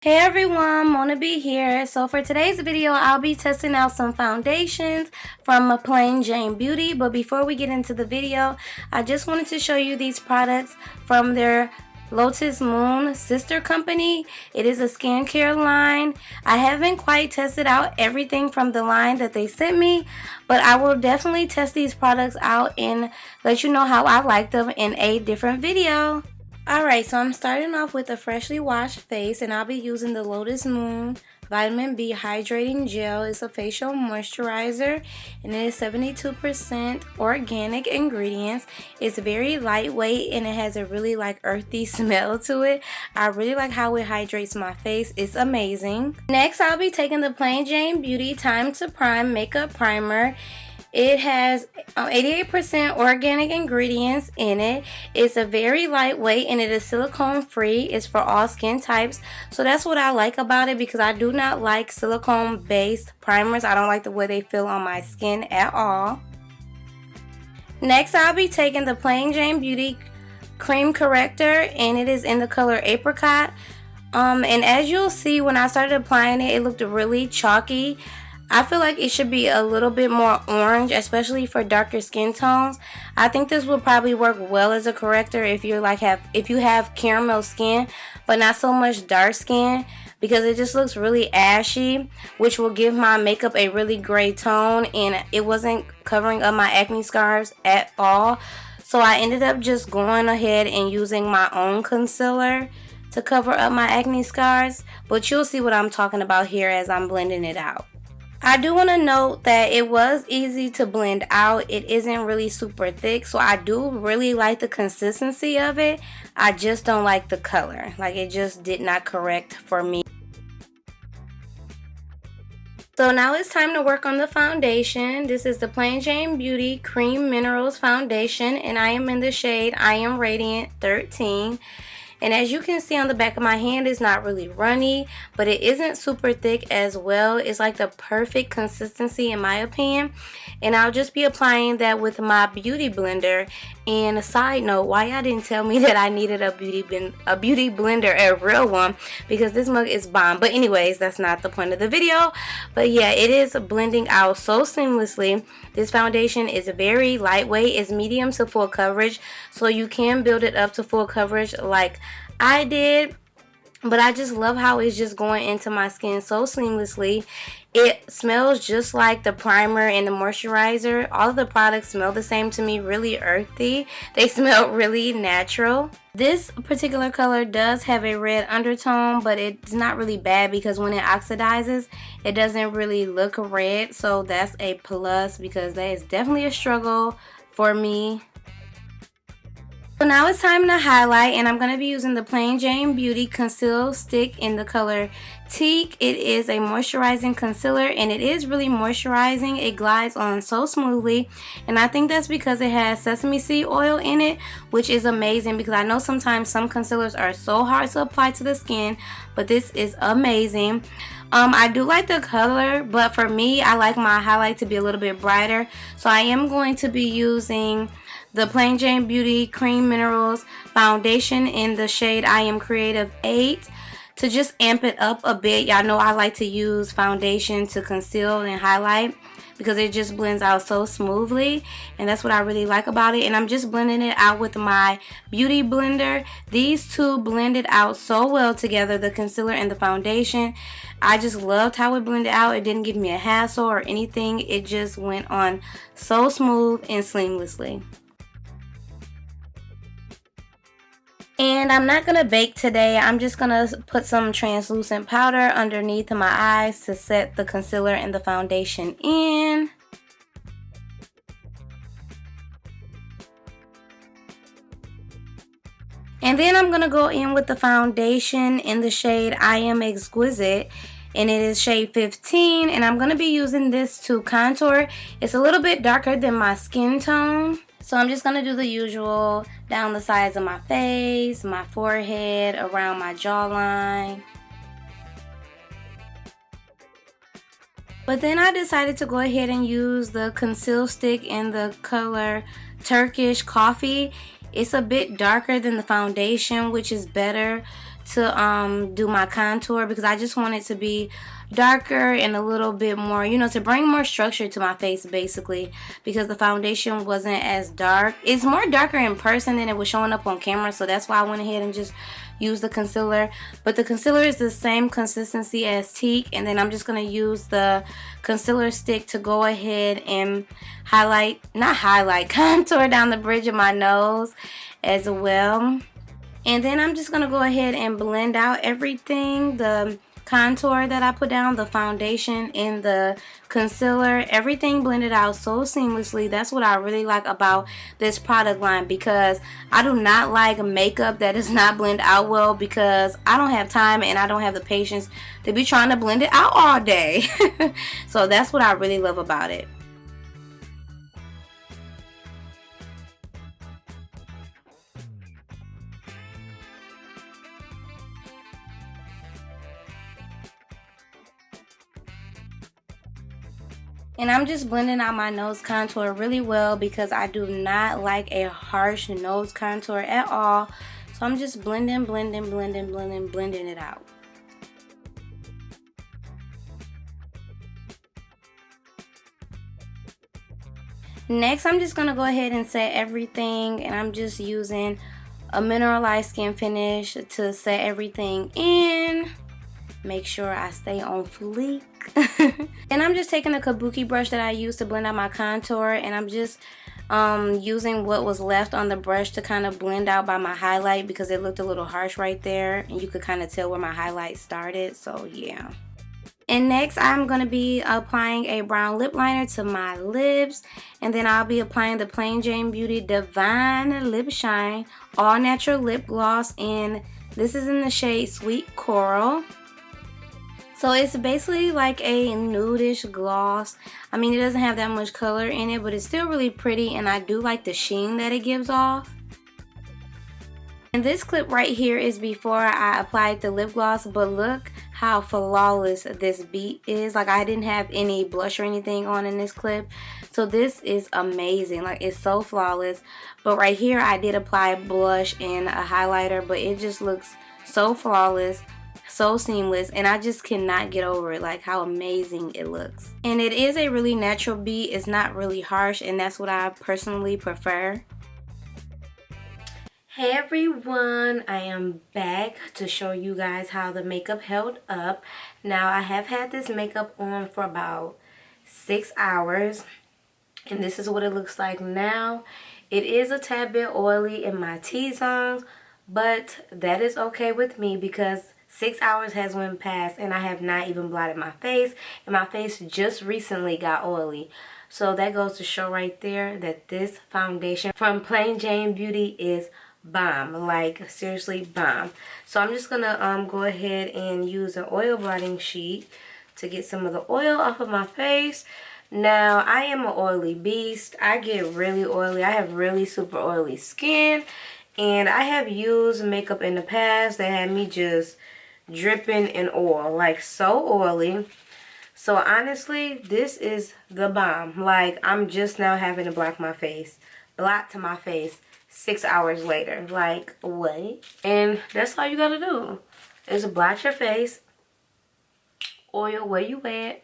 Hey everyone, Mona B here. So for today's video, I'll be testing out some foundations from Plain Jane Beauty. But before we get into the video, I just wanted to show you these products from their Lotus Moon sister company. It is a skincare line. I haven't quite tested out everything from the line that they sent me, but I will definitely test these products out and let you know how I like them in a different video. Alright, so I'm starting off with a freshly washed face, and I'll be using the Lotus Moon Vitamin B Hydrating Gel. It's a facial moisturizer, and it is 72% organic ingredients. It's very lightweight, and it has a really earthy smell to it. I really like how it hydrates my face. It's amazing. Next, I'll be taking the Plain Jane Beauty Time to Prime Makeup Primer. It has 88% organic ingredients in it. It's a very lightweight, and it is silicone-free. It's for all skin types. So that's what I like about it, because I do not like silicone-based primers. I don't like the way they feel on my skin at all. Next, I'll be taking the Plain Jane Beauty Cream Corrector, and it is in the color Apricot. And as you'll see, when I started applying it, it looked really chalky. I feel like it should be a little bit more orange, especially for darker skin tones. I think this will probably work well as a corrector if you have caramel skin, but not so much dark skin, because it just looks really ashy, which will give my makeup a really gray tone, and it wasn't covering up my acne scars at all. So I ended up just going ahead and using my own concealer to cover up my acne scars, but you'll see what I'm talking about here as I'm blending it out. I do want to note that it was easy to blend out. It isn't really super thick, so I do really like the consistency of it. I just don't like the color. It just did not correct for me. So now it's time to work on the foundation. This is the Plain Jane Beauty Cream Minerals Foundation, and I am in the shade I Am Radiant 13. And as you can see on the back of my hand, it's not really runny, but it isn't super thick as well. It's like the perfect consistency in my opinion. And I'll just be applying that with my beauty blender. And a side note, why y'all didn't tell me that I needed a beauty blender, a real one, because this mug is bomb. But anyways, that's not the point of the video. But yeah, it is blending out so seamlessly. This foundation is very lightweight. It's medium to full coverage, so you can build it up to full coverage like I did. But I just love how it's just going into my skin so seamlessly. It smells just like the primer and the moisturizer. All of the products smell the same to me, really earthy. They smell really natural. This particular color does have a red undertone, but it's not really bad, because when it oxidizes, it doesn't really look red. So that's a plus, because that is definitely a struggle for me. So now it's time to highlight, and I'm going to be using the Plain Jane Beauty Conceal Stick in the color TEAK. It is a moisturizing concealer, and it is really moisturizing. It glides on so smoothly, and I think that's because it has sesame seed oil in it, which is amazing, because I know sometimes some concealers are so hard to apply to the skin, but this is amazing. I do like the color, but for me, I like my highlight to be a little bit brighter, so I am going to be using the Plain Jane Beauty Cream Minerals Foundation in the shade I Am Creative 8 to just amp it up a bit. Y'all know I like to use foundation to conceal and highlight, because it just blends out so smoothly, and that's what I really like about it. And I'm just blending it out with my beauty blender. These two blended out so well together, the concealer and the foundation. I just loved how it blended out. It didn't give me a hassle or anything. It just went on so smooth and seamlessly. And I'm not going to bake today. I'm just going to put some translucent powder underneath my eyes to set the concealer and the foundation in. And then I'm going to go in with the foundation in the shade I Am Exquisite, and it is shade 15. And I'm going to be using this to contour. It's a little bit darker than my skin tone. So I'm just going to do the usual down the sides of my face, my forehead, around my jawline. But then I decided to go ahead and use the conceal stick in the color Turkish Coffee. It's a bit darker than the foundation, which is better to do my contour, because I just want it to be darker and a little bit more, you know, to bring more structure to my face basically, because the foundation wasn't as dark. It's more darker in person than it was showing up on camera, so that's why I went ahead and just used the concealer. But the concealer is the same consistency as TEAK, and then I'm just going to use the concealer stick to go ahead and contour down the bridge of my nose as well. And then I'm just going to go ahead and blend out everything, the contour that I put down, the foundation, and the concealer, everything blended out so seamlessly. That's what I really like about this product line, because I do not like makeup that does not blend out well, because I don't have time and I don't have the patience to be trying to blend it out all day. So that's what I really love about it. And I'm just blending out my nose contour really well, because I do not like a harsh nose contour at all. So I'm just blending it out. Next, I'm just going to go ahead and set everything, and I'm just using a mineralized skin finish to set everything in. Make sure I stay on fleek. And I'm just taking a kabuki brush that I used to blend out my contour, and I'm just using what was left on the brush to kind of blend out by my highlight, because it looked a little harsh right there and you could kind of tell where my highlight started. So yeah. And next, I'm going to be applying a brown lip liner to my lips, and then I'll be applying the Plain Jane Beauty Divine Lip Shine All Natural Lip Gloss, and this is in the shade Sweet Coral. So it's basically like a nudish gloss. I mean, it doesn't have that much color in it, but it's still really pretty, and I do like the sheen that it gives off. And this clip right here is before I applied the lip gloss, but look how flawless this beat is. Like, I didn't have any blush or anything on in this clip, so this is amazing. Like, it's so flawless. But right here I did apply blush and a highlighter, but it just looks so flawless, so seamless, and I just cannot get over it, like how amazing it looks. And it is a really natural beat. It's not really harsh, and that's what I personally prefer. Hey everyone, I am back to show you guys how the makeup held up. Now, I have had this makeup on for about 6 hours, and this is what it looks like now. It is a tad bit oily in my T-zones, but that is okay with me, because 6 hours has went past and I have not even blotted my face, and my face just recently got oily. So that goes to show right there that this foundation from Plain Jane Beauty is bomb. Like, seriously bomb. So I'm just gonna go ahead and use an oil blotting sheet to get some of the oil off of my face. Now, I am an oily beast. I get really oily. I have really super oily skin, and I have used makeup in the past that had me just dripping in oil, like so oily. So honestly, this is the bomb. Like, I'm just now having to blot to my face 6 hours later. Like, what? And that's all you gotta do is blot your face, oil where you at.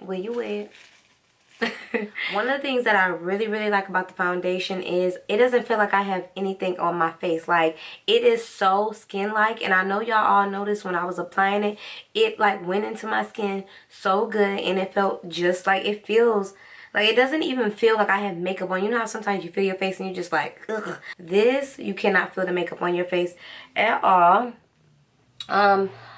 One of the things that I really like about the foundation is it doesn't feel like I have anything on my face. Like, it is so skin-like, and I know y'all all noticed when I was applying it, it like went into my skin so good, and it felt just like, it feels like, it doesn't even feel like I have makeup on. You know how sometimes you feel your face and you're just like, ugh. This, you cannot feel the makeup on your face at all.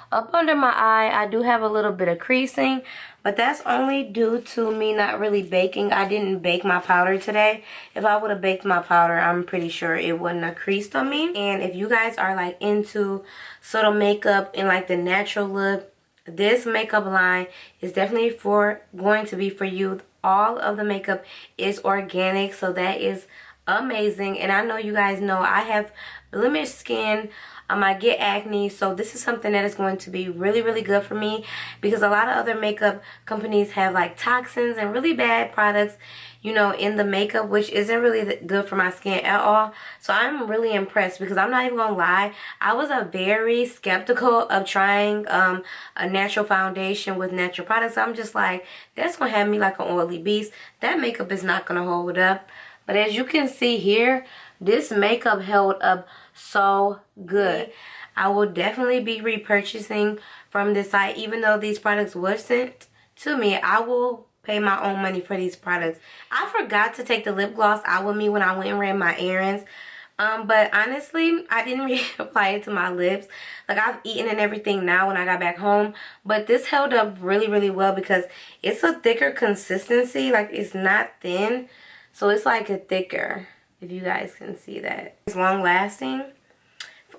Up under my eye, I do have a little bit of creasing, but that's only due to me not really baking. I didn't bake my powder today. If I would have baked my powder, I'm pretty sure it wouldn't have creased on me. And if you guys are like into subtle makeup and like the natural look, this makeup line is definitely going to be for you. All of the makeup is organic, so that is amazing. And I know you guys know I have blemished skin. I get acne, so this is something that is going to be really, really good for me, because a lot of other makeup companies have like toxins and really bad products, you know, in the makeup, which isn't really good for my skin at all. So I'm really impressed, because I'm not even gonna lie, I was a very skeptical of trying a natural foundation with natural products. I'm just like, that's gonna have me like an oily beast. That makeup is not gonna hold up. But as you can see here, this makeup held up so good. I will definitely be repurchasing from this site. Even though these products were sent to me, I will pay my own money for these products. I forgot to take the lip gloss out with me when I went and ran my errands. But honestly, I didn't really apply it to my lips. Like, I've eaten and everything now when I got back home. But this held up really, really well, because it's a thicker consistency. Like, it's not thin. So it's like a thicker, if you guys can see that. It's long lasting.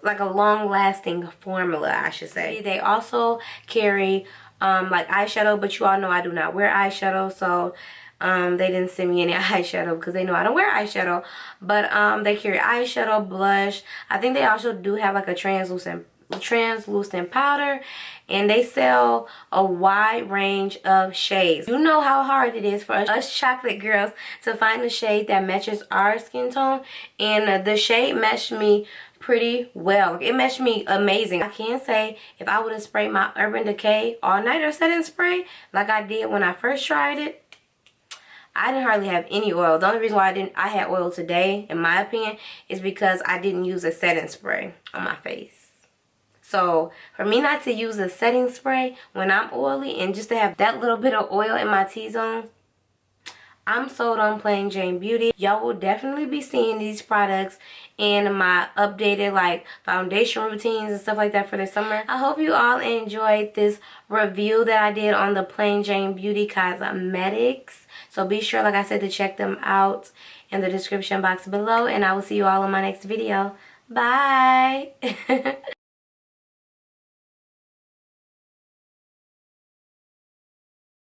Like a long lasting formula, I should say. They also carry like eyeshadow, but you all know I do not wear eyeshadow, so they didn't send me any eyeshadow because they know I don't wear eyeshadow. But they carry eyeshadow, blush. I think they also do have like a translucent powder, and they sell a wide range of shades. You know how hard it is for us chocolate girls to find a shade that matches our skin tone, and the shade matched me pretty well. It matched me amazing. I can say, if I would have sprayed my Urban Decay All Nighter setting spray like I did when I first tried it, I didn't hardly have any oil. The only reason why I had oil today, in my opinion, is because I didn't use a setting spray on my face. So for me not to use a setting spray when I'm oily, and just to have that little bit of oil in my T-zone, I'm sold on Plain Jane Beauty. Y'all will definitely be seeing these products in my updated like foundation routines and stuff like that for the summer. I hope you all enjoyed this review that I did on the Plain Jane Beauty cosmetics. So be sure, like I said, to check them out in the description box below, and I will see you all in my next video. Bye.